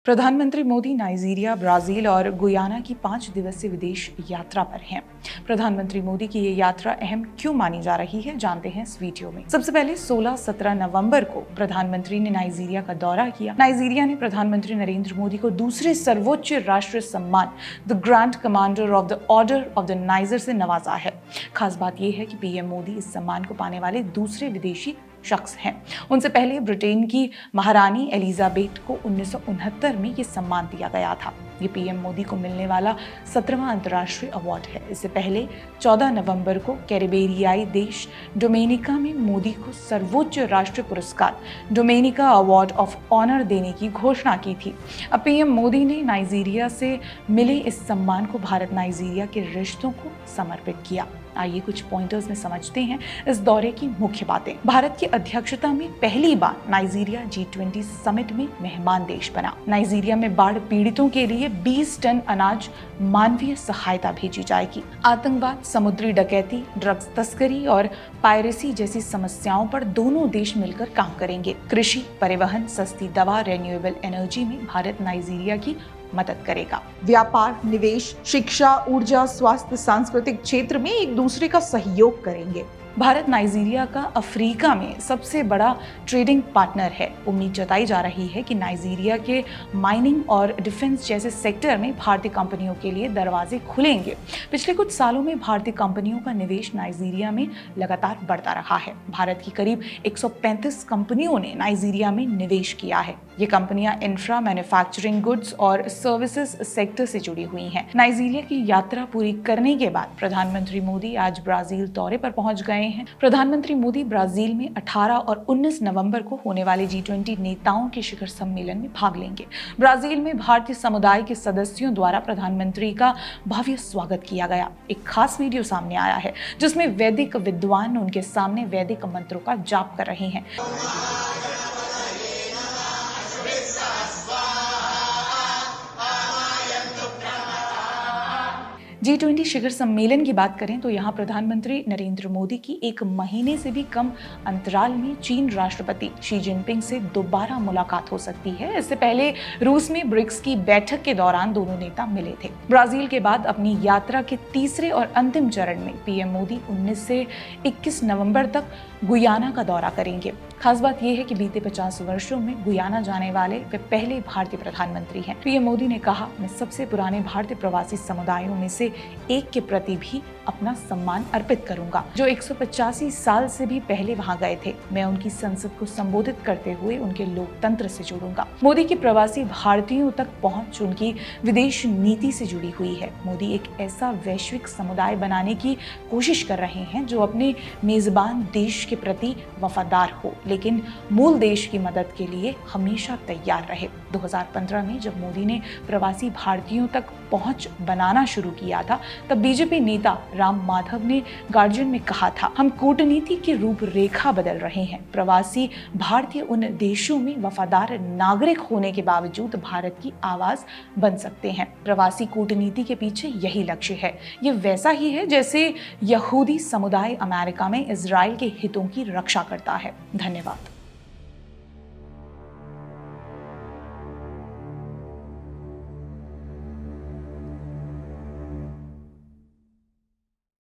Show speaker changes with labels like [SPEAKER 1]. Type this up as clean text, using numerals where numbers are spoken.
[SPEAKER 1] प्रधानमंत्री Modi Nigeria, Brazil और Guyana की 5 दिवसीय विदेश यात्रा पर हैं। प्रधानमंत्री मोदी की ये यात्रा अहम क्यों मानी जा रही है, जानते हैं इस वीडियो में। सबसे पहले 16-17 नवंबर को प्रधानमंत्री ने नाइजीरिया का दौरा किया। नाइजीरिया ने प्रधानमंत्री नरेंद्र मोदी को दूसरे सर्वोच्च राष्ट्रीय सम्मान the grand commander of the order of the niger से नवाजा है। खास बात यह है कि पीएम मोदी इस सम्मान को पाने वाले दूसरे विदेशी शख्स हैं। उनसे पहले ब्रिटेन की महारानी एलिजाबेथ को 1969 में ये सम्मान दिया गया था। ये पीएम मोदी को मिलने वाला 17वां अंतर्राष्ट्रीय अवार्ड है। इससे पहले 14 नवंबर को कैरिबियाई देश डोमिनिका में मोदी को सर्वोच्च राष्ट्रीय पुरस्कार डोमिनिका अवार्ड ऑफ ऑनर देने की घोषणा की थी। अब पीएम मोदी ने नाइजीरिया से मिले इस सम्मान को भारत नाइजीरिया के रिश्तों को समर्पित किया। आइए कुछ पॉइंटर्स में समझते हैं इस दौरे की मुख्य बातें। भारत की अध्यक्षता में पहली बार नाइजीरिया G20 समिट में मेहमान देश बना। नाइजीरिया में बाढ़ पीड़ितों के लिए 20 टन अनाज मानवीय सहायता भेजी जाएगी। आतंकवाद, समुद्री डकैती, ड्रग्स तस्करी और पायरेसी जैसी समस्याओं पर दोनों देश मिलकर काम करेंगे। कृषि, परिवहन, सस्ती दवा, रिन्यूएबल एनर्जी में भारत नाइजीरिया की मदद करेगा। व्यापार, निवेश, शिक्षा, ऊर्जा, स्वास्थ्य, सांस्कृतिक क्षेत्र में एक दूसरे का सहयोग करेंगे। भारत नाइजीरिया का अफ्रीका में सबसे बड़ा ट्रेडिंग पार्टनर है। उम्मीद जताई जा रही है कि नाइजीरिया के माइनिंग और डिफेंस जैसे सेक्टर में भारतीय कंपनियों के लिए दरवाजे खुलेंगे। पिछले कुछ सालों में भारतीय कंपनियों का निवेश नाइजीरिया में लगातार बढ़ता रहा है। भारत की करीब 135 कंपनियों ने नाइजीरिया में निवेश किया है। ये कंपनियां इंफ्रा, मैन्युफैक्चरिंग गुड्स और सर्विसेज सेक्टर से जुड़ी हुई हैं। नाइजीरिया की यात्रा पूरी करने के बाद प्रधानमंत्री मोदी आज ब्राजील दौरे पर पहुंच गए हैं। प्रधानमंत्री मोदी ब्राजील में 18 और 19 नवंबर को होने वाले G20 नेताओं के शिखर सम्मेलन में भाग लेंगे। ब्राजील में भारतीय समुदाय के सदस्यों द्वारा प्रधानमंत्री का भव्य स्वागत किया गया। एक खास वीडियो सामने आया है जिसमें वैदिक विद्वान उनके सामने वैदिक मंत्रों का जाप कर रहे हैं। G20 शिखर सम्मेलन की बात करें तो यहाँ प्रधानमंत्री नरेंद्र मोदी की 1 महीने से भी कम अंतराल में चीन राष्ट्रपति शी जिनपिंग से दोबारा मुलाकात हो सकती है। इससे पहले रूस में ब्रिक्स की बैठक के दौरान दोनों नेता मिले थे। ब्राजील के बाद अपनी यात्रा के तीसरे और अंतिम चरण में पीएम मोदी 19 से 21 नवंबर तक गुयाना का दौरा करेंगे। खास बात यह है कि बीते 50 वर्षों में गुयाना जाने वाले वे पहले भारतीय प्रधानमंत्री हैं। पीएम मोदी ने कहा, मैं सबसे पुराने भारतीय प्रवासी समुदायों में से एक के प्रति भी अपना सम्मान अर्पित करूंगा, जो 185 साल से भी पहले वहां गए थे। मैं उनकी संसद को संबोधित करते हुए उनके लोकतंत्र से जुड़ूंगा। मोदी की प्रवासी भारतीयों तक पहुंच उनकी विदेश नीति से जुड़ी हुई है। मोदी एक ऐसा वैश्विक समुदाय बनाने की कोशिश कर रहे हैं जो अपने मेजबान देश के प्रति वफादार हो, लेकिन मूल देश की मदद के लिए हमेशा तैयार रहे। 2015 में जब मोदी ने प्रवासी भारतीयों तक पहुंच बनाना शुरू किया था, तब बीजेपी नेता राम माधव ने गार्जियन में कहा था, हम कूटनीति की रूपरेखा बदल रहे हैं। प्रवासी भारतीय उन देशों में वफादार नागरिक होने के बावजूद भारत की आवाज बन सकते हैं। प्रवासी कूटनीति के पीछे यही लक्ष्य है। ये वैसा ही है जैसे यहूदी समुदाय अमेरिका में इजराइल के हितों की रक्षा करता है। धन्यवाद।